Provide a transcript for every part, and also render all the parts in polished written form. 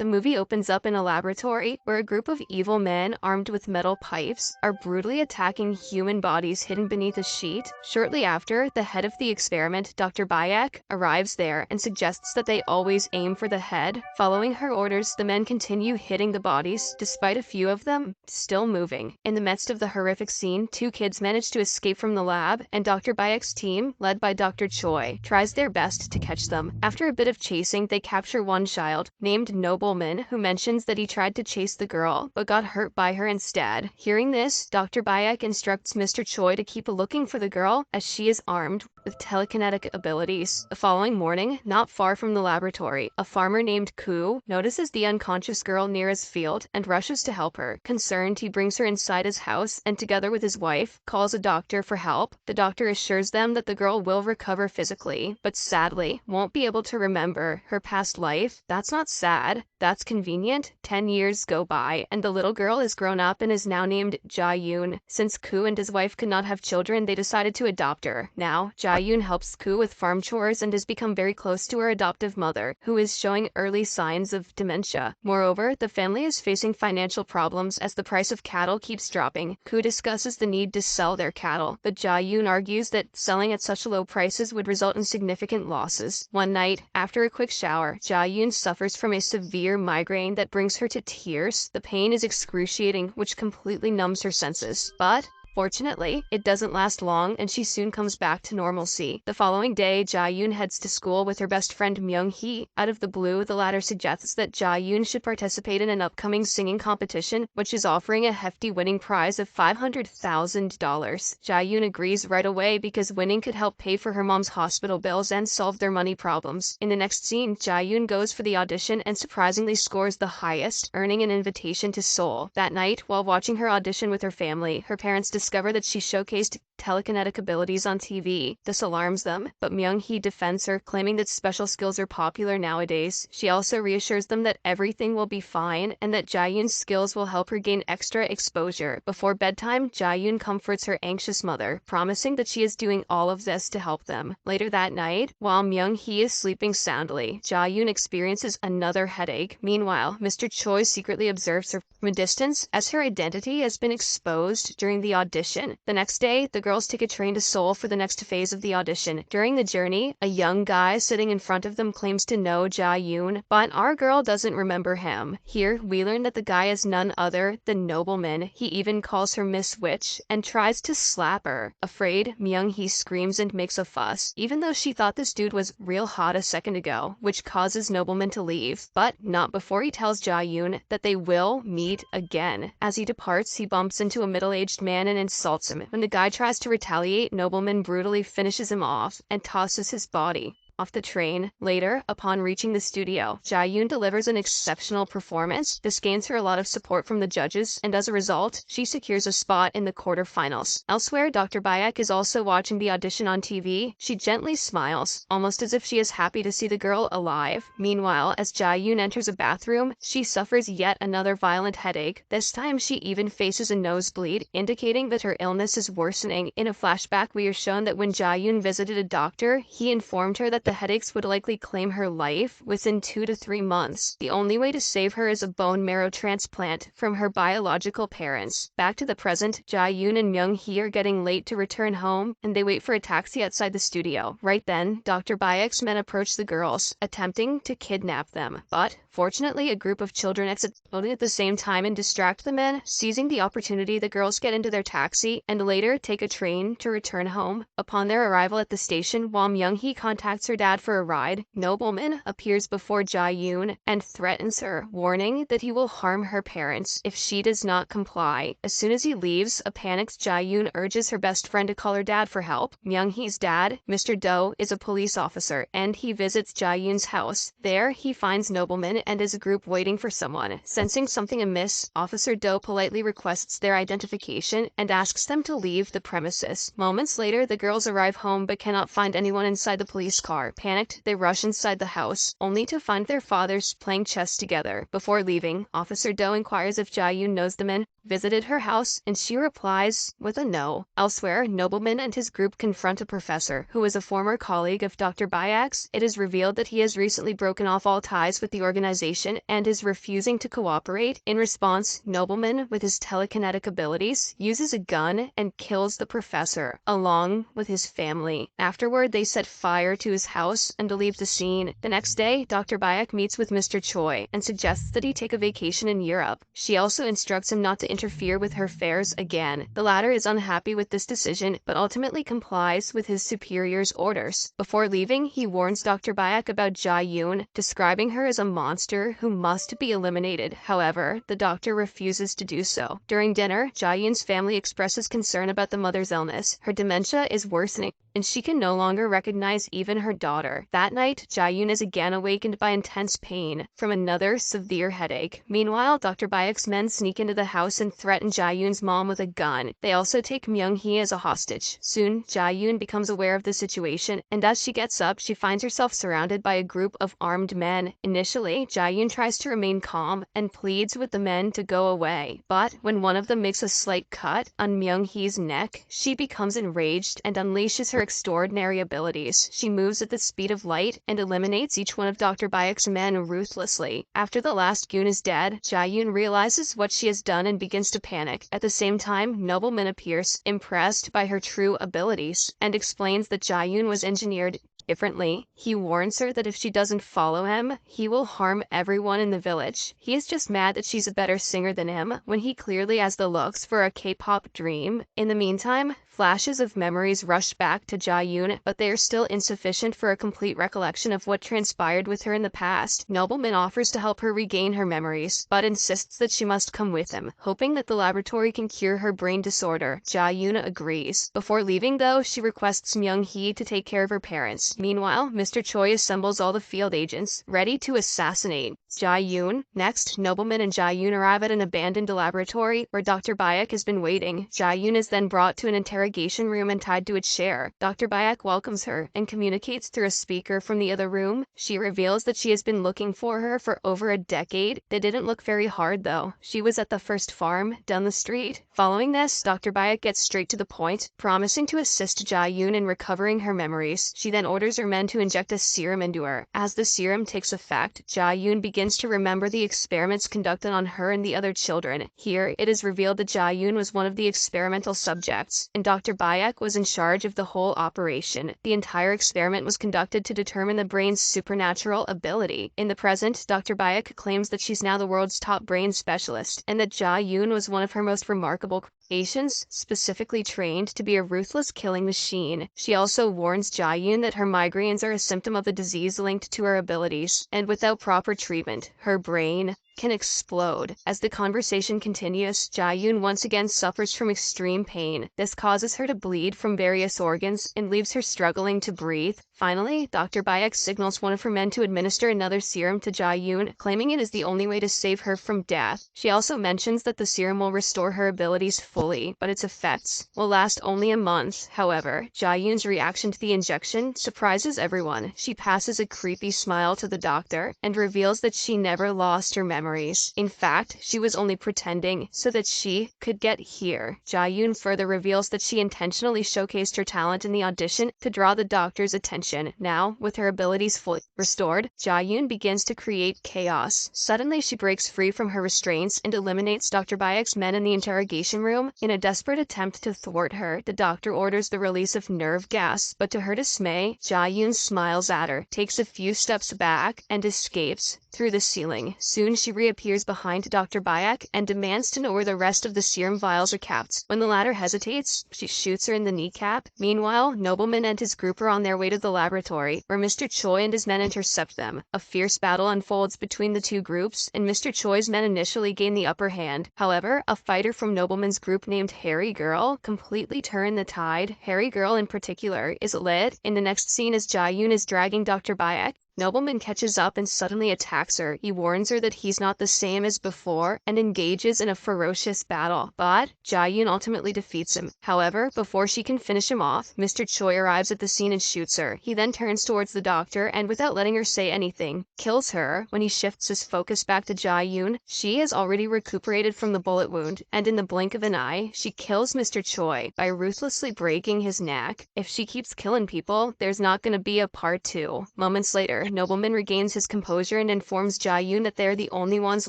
The movie opens up in a laboratory where a group of evil men armed with metal pipes are brutally attacking human bodies hidden beneath a sheet. Shortly after, the head of the experiment, Dr. Bayek, arrives there and suggests that they always aim for the head. Following her orders, the men continue hitting the bodies, despite a few of them still moving. In the midst of the horrific scene, two kids manage to escape from the lab, and Dr. Bayek's team, led by Dr. Choi, tries their best to catch them. After a bit of chasing, they capture one child, named Nobleman, who mentions that he tried to chase the girl, but got hurt by her instead. Hearing this, Dr. Bayek instructs Mr. Choi to keep looking for the girl, as she is armed with telekinetic abilities. The following morning, not far from the laboratory, a farmer named Koo notices the unconscious girl near his field and rushes to help her. Concerned, he brings her inside his house and, together with his wife, calls a doctor for help. The doctor assures them that the girl will recover physically, but sadly won't be able to remember her past life. That's not sad. That's convenient. 10 years go by, and the little girl is grown up and is now named Ja-yoon. Since Koo and his wife could not have children, they decided to adopt her. Now, Ja-yoon helps Koo with farm chores and has become very close to her adoptive mother, who is showing early signs of dementia. Moreover, the family is facing financial problems as the price of cattle keeps dropping. Koo discusses the need to sell their cattle, but Ja-yoon argues that selling at such low prices would result in significant losses. One night, after a quick shower, Ja-yoon suffers from a severe migraine that brings her to tears. The pain is excruciating, which completely numbs her senses. But fortunately, it doesn't last long and she soon comes back to normalcy. The following day, Ja-yoon heads to school with her best friend Myung-hee. Out of the blue, the latter suggests that Ja-yoon should participate in an upcoming singing competition, which is offering a hefty winning prize of $500,000. Ja-yoon agrees right away because winning could help pay for her mom's hospital bills and solve their money problems. In the next scene, Ja-yoon goes for the audition and surprisingly scores the highest, earning an invitation to Seoul. That night, while watching her audition with her family, her parents discover that she showcased telekinetic abilities on TV. This alarms them, but Myung-hee defends her, claiming that special skills are popular nowadays. She also reassures them that everything will be fine and that Ja-yoon's skills will help her gain extra exposure. Before bedtime, Ja-yoon comforts her anxious mother, promising that she is doing all of this to help them. Later that night, while Myung-hee is sleeping soundly, Ja-yoon experiences another headache. Meanwhile, Mr. Choi secretly observes her from a distance as her identity has been exposed during the audition. The next day, the girls take a train to Seoul for the next phase of the audition. During the journey, a young guy sitting in front of them claims to know Ja-yoon, but our girl doesn't remember him. Here, we learn that the guy is none other than Nobleman. He even calls her Miss Witch and tries to slap her. Afraid, Myung-hee screams and makes a fuss, even though she thought this dude was real hot a second ago, which causes Nobleman to leave, but not before he tells Ja-yoon that they will meet again. As he departs, he bumps into a middle-aged man and insults him. When the guy tries to retaliate, Nobleman brutally finishes him off and tosses his body off the train. Later, upon reaching the studio, Ja-yoon delivers an exceptional performance. This gains her a lot of support from the judges, and as a result, she secures a spot in the quarterfinals. Elsewhere, Dr. Bayek is also watching the audition on TV. She gently smiles, almost as if she is happy to see the girl alive. Meanwhile, as Ja-yoon enters a bathroom, she suffers yet another violent headache. This time, she even faces a nosebleed, indicating that her illness is worsening. In a flashback, we are shown that when Ja-yoon visited a doctor, he informed her that the headaches would likely claim her life within 2 to 3 months. The only way to save her is a bone marrow transplant from her biological parents. Back to the present, Ja-yoon and Myung-hee are getting late to return home, and they wait for a taxi outside the studio. Right then, Dr. Bayek's men approach the girls, attempting to kidnap them. But fortunately, a group of children exit the building at the same time and distract the men. Seizing the opportunity, the girls get into their taxi and later take a train to return home. Upon their arrival at the station, while Myung-hee contacts her dad for a ride, Nobleman appears before Ja-yoon and threatens her, warning that he will harm her parents if she does not comply. As soon as he leaves, a panicked Ja-yoon urges her best friend to call her dad for help. Myung-hee's dad, Mr. Do, is a police officer, and he visits Ja-yoon's house. There, he finds Nobleman and his group waiting for someone. Sensing something amiss, Officer Do politely requests their identification and asks them to leave the premises. Moments later, the girls arrive home but cannot find anyone inside the police car. Panicked, they rush inside the house, only to find their fathers playing chess together. Before leaving, Officer Do inquires if Ja-yoon knows the men visited her house, and she replies with a no. Elsewhere, Nobleman and his group confront a professor, who is a former colleague of Dr. Bayek's. It is revealed that he has recently broken off all ties with the organization organization and is refusing to cooperate. In response, Nobleman, with his telekinetic abilities, uses a gun and kills the professor, along with his family. Afterward, they set fire to his house and leave the scene. The next day, Dr. Bayek meets with Mr. Choi and suggests that he take a vacation in Europe. She also instructs him not to interfere with her affairs again. The latter is unhappy with this decision, but ultimately complies with his superior's orders. Before leaving, he warns Dr. Bayek about Jia-yoon, describing her as a monster who must be eliminated. However, the doctor refuses to do so. During dinner, Jia-yoon's family expresses concern about the mother's illness. Her dementia is worsening, and she can no longer recognize even her daughter. That night, Jia-yoon is again awakened by intense pain from another severe headache. Meanwhile, Dr. Bayek's men sneak into the house and threaten Jia-yoon's mom with a gun. They also take Myung-hee as a hostage. Soon, Jia-yoon becomes aware of the situation, and as she gets up, she finds herself surrounded by a group of armed men. Initially, Jia-yoon tries to remain calm and pleads with the men to go away. But when one of them makes a slight cut on Myung-hee's neck, she becomes enraged and unleashes her extraordinary abilities. She moves at the speed of light and eliminates each one of Dr. Bayek's men ruthlessly. After the last goon is dead, Jia-yoon realizes what she has done and begins to panic. At the same time, Nobleman appears, impressed by her true abilities, and explains that Jia-yoon was engineered differently. He warns her that if she doesn't follow him, he will harm everyone in the village. He is just mad that she's a better singer than him, when he clearly has the looks for a K-pop dream. In the meantime, flashes of memories rush back to Jia-yoon, but they are still insufficient for a complete recollection of what transpired with her in the past. Nobleman offers to help her regain her memories, but insists that she must come with him, hoping that the laboratory can cure her brain disorder. Jia-yoon agrees. Before leaving, though, she requests Myung-hee to take care of her parents. Meanwhile, Mr. Choi assembles all the field agents, ready to assassinate Jia-yoon. Next, Nobleman and Jia-yoon arrive at an abandoned laboratory where Dr. Bayek has been waiting. Jia-yoon is then brought to an interrogation room and tied to a chair. Dr. Bayek welcomes her and communicates through a speaker from the other room. She reveals that she has been looking for her for over a decade. They didn't look very hard, though. She was at the first farm down the street. Following this, Dr. Bayek gets straight to the point, promising to assist Jia-yoon in recovering her memories. She then orders her men to inject a serum into her. As the serum takes effect, Jia-yoon begins to remember the experiments conducted on her and the other children. Here, it is revealed that Jia-yoon was one of the experimental subjects, and Dr. Bayek was in charge of the whole operation. The entire experiment was conducted to determine the brain's supernatural ability. In the present, Dr. Bayek claims that she's now the world's top brain specialist, and that Jia-yoon was one of her most remarkable creations, specifically trained to be a ruthless killing machine. She also warns Jia-yoon that her migraines are a symptom of a disease linked to her abilities, and without proper treatment, her brain can explode. As the conversation continues, Jia-yoon once again suffers from extreme pain. This causes her to bleed from various organs and leaves her struggling to breathe. Finally, Dr. Bayek signals one of her men to administer another serum to Jia-yoon, claiming it is the only way to save her from death. She also mentions that the serum will restore her abilities fully, but its effects will last only a month. However, Jia-yoon's reaction to the injection surprises everyone. She passes a creepy smile to the doctor and reveals that she never lost her memories. In fact, she was only pretending so that she could get here. Jia-yoon further reveals that she intentionally showcased her talent in the audition to draw the doctor's attention. Now, with her abilities fully restored, Jia-yoon begins to create chaos. Suddenly, she breaks free from her restraints and eliminates Dr. Bayek's men in the interrogation room. In a desperate attempt to thwart her, the doctor orders the release of nerve gas, but to her dismay, Jia-yoon smiles at her, takes a few steps back, and escapes through the ceiling. Soon she reappears behind Dr. Bayek and demands to know where the rest of the serum vials are kept. When the latter hesitates, she shoots her in the kneecap. Meanwhile, Nobleman and his group are on their way to the laboratory, where Mr. Choi and his men intercept them. A fierce battle unfolds between the two groups, and Mr. Choi's men initially gain the upper hand. However, a fighter from Nobleman's group named Harry Girl completely turned the tide. Harry Girl in particular is lit in the next scene as Jia-yoon is dragging Dr. Bayek. Nobleman catches up and suddenly attacks her. He warns her that he's not the same as before and engages in a ferocious battle, but Jia-yoon ultimately defeats him. However, before she can finish him off, Mr. Choi arrives at the scene and shoots her. He then turns towards the doctor and, without letting her say anything, kills her. When he shifts his focus back to Jia-yoon, she has already recuperated from the bullet wound, and in the blink of an eye, she kills Mr. Choi by ruthlessly breaking his neck. If she keeps killing people, there's not gonna be a part 2. Moments later, Nobleman regains his composure and informs Jae-yoon that they're the only ones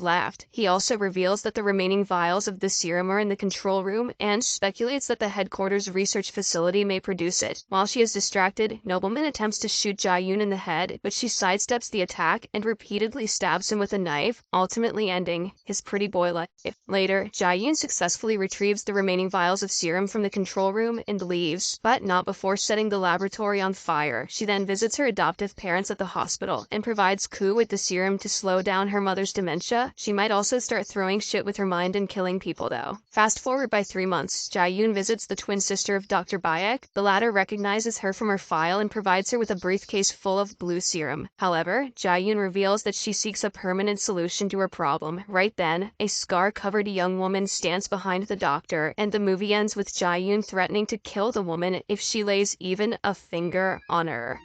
left. He also reveals that the remaining vials of the serum are in the control room and speculates that the headquarters research facility may produce it. While she is distracted, Nobleman attempts to shoot Jae-yoon in the head, but she sidesteps the attack and repeatedly stabs him with a knife, ultimately ending his pretty boy life. Later, Jae-yoon successfully retrieves the remaining vials of serum from the control room and leaves, but not before setting the laboratory on fire. She then visits her adoptive parents at the hospital and provides Koo with the serum to slow down her mother's dementia. She might also start throwing shit with her mind and killing people though. Fast forward by 3 months, Jae-yoon visits the twin sister of Dr. Bayek. The latter recognizes her from her file and provides her with a briefcase full of blue serum. However, Jae-yoon reveals that she seeks a permanent solution to her problem. Right then, a scar-covered young woman stands behind the doctor, and the movie ends with Jae-yoon threatening to kill the woman if she lays even a finger on her.